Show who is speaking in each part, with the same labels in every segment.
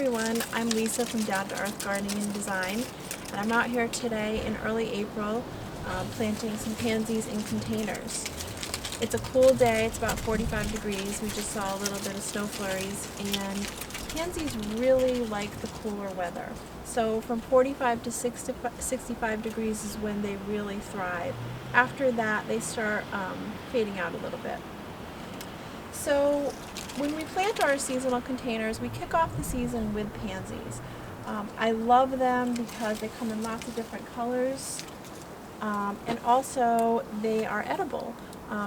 Speaker 1: everyone, I'm Lisa from Down to Earth Gardening and Design, and I'm out here today in early April planting some pansies in containers. It's a cool day, it's about 45 degrees, we just saw a little bit of snow flurries, and pansies really like the cooler weather. So from 45 to 65 degrees is when they really thrive. After that they start fading out a little bit. So when we plant our seasonal containers, we kick off the season with pansies. I love them because they come in lots of different colors, and also they are edible.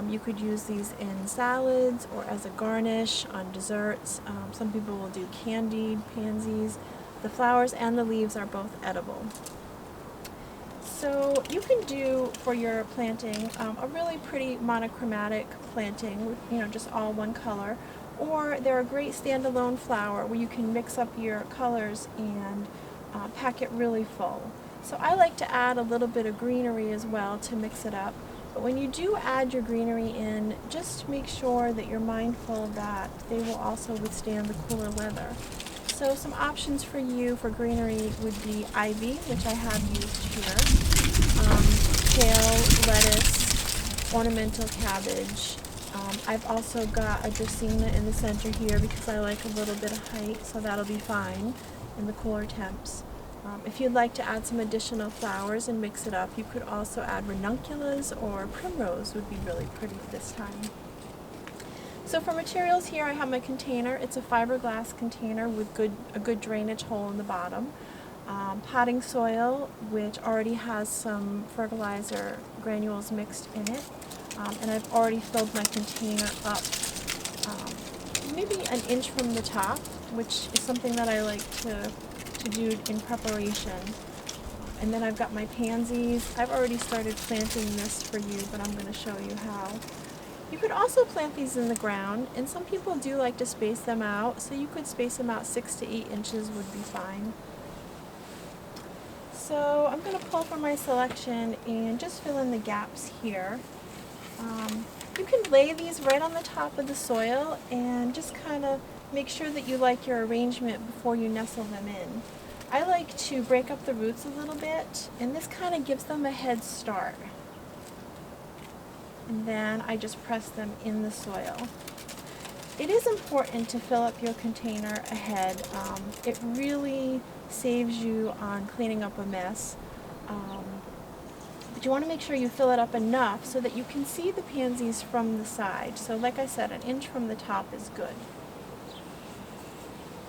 Speaker 1: You could use these in salads or as a garnish on desserts. Some people will do candied pansies. The flowers and the leaves are both edible. So you can do for your planting a really pretty monochromatic planting with just all one color, or they're a great standalone flower where you can mix up your colors and pack it really full. So I like to add a little bit of greenery as well to mix it up. But when you do add your greenery in, just make sure that you're mindful that they will also withstand the cooler weather. So some options for you for greenery would be ivy, which I have used here, kale, lettuce, ornamental cabbage. I've also got a dracaena in the center here because I like a little bit of height, so that'll be fine in the cooler temps. If you'd like to add some additional flowers and mix it up, you could also add ranunculus, or primrose would be really pretty this time. So for materials here, I have my container. It's a fiberglass container with a good drainage hole in the bottom. Potting soil, which already has some fertilizer granules mixed in it. And I've already filled my container up maybe an inch from the top, which is something that I like to do in preparation. And then I've got my pansies. I've already started planting this for you, but I'm going to show you how. You could also plant these in the ground, and some people do like to space them out, so you could space them out 6 to 8 inches would be fine. So I'm going to pull from my selection and just fill in the gaps here. You can lay these right on the top of the soil and just kind of make sure that you like your arrangement before you nestle them in. I like to break up the roots a little bit, and this kind of gives them a head start. And then I just press them in the soil. It is important to fill up your container ahead. It really saves you on cleaning up a mess. But you want to make sure you fill it up enough so that you can see the pansies from the side. So like I said, an inch from the top is good.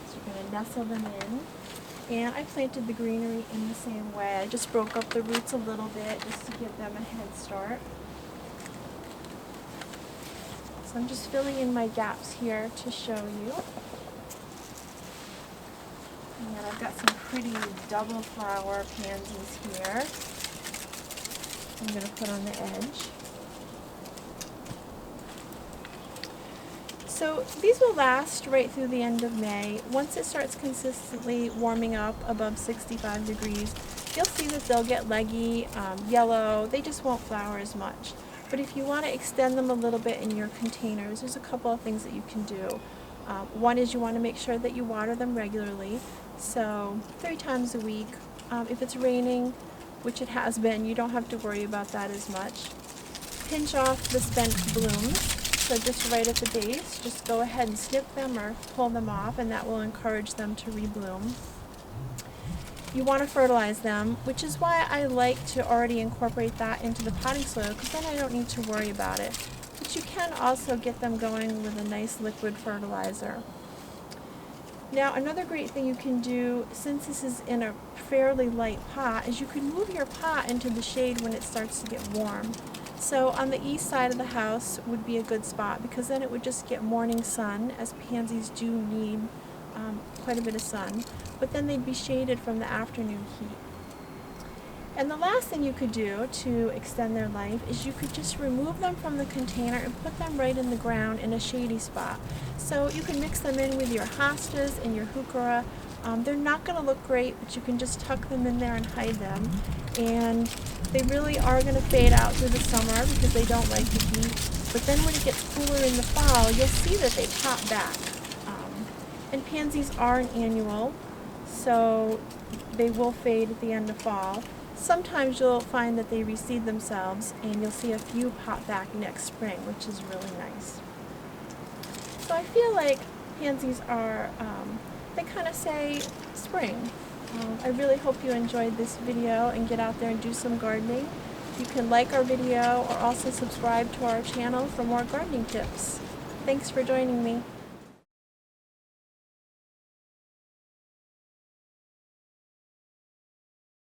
Speaker 1: So you're going to nestle them in. And I planted the greenery in the same way. I just broke up the roots a little bit just to give them a head start. So I'm just filling in my gaps here to show you. And I've got some pretty double flower pansies here I'm going to put on the edge. So these will last right through the end of May. Once it starts consistently warming up above 65 degrees, you'll see that they'll get leggy, yellow. They just won't flower as much. But if you want to extend them a little bit in your containers, there's a couple of things that you can do. One is you want to make sure that you water them regularly, so 3 times a week. If it's raining, which it has been, you don't have to worry about that as much. Pinch off the spent blooms, so just right at the base, just go ahead and snip them or pull them off, and that will encourage them to rebloom. You want to fertilize them, which is why I like to already incorporate that into the potting soil, because then I don't need to worry about it. But you can also get them going with a nice liquid fertilizer. Now another great thing you can do, since this is in a fairly light pot, is you can move your pot into the shade when it starts to get warm. So on the east side of the house would be a good spot, because then it would just get morning sun, as pansies do need quite a bit of sun, but then they'd be shaded from the afternoon heat. And the last thing you could do to extend their life is you could just remove them from the container and put them right in the ground in a shady spot. So you can mix them in with your hostas and your heuchera. They're not going to look great, but you can just tuck them in there and hide them. And they really are going to fade out through the summer because they don't like the heat. But then when it gets cooler in the fall, you'll see that they pop back. And pansies are an annual, so they will fade at the end of fall. Sometimes you'll find that they reseed themselves and you'll see a few pop back next spring, which is really nice. So I feel like pansies are, they kind of say spring. I really hope you enjoyed this video and get out there and do some gardening. You can like our video or also subscribe to our channel for more gardening tips. Thanks for joining me.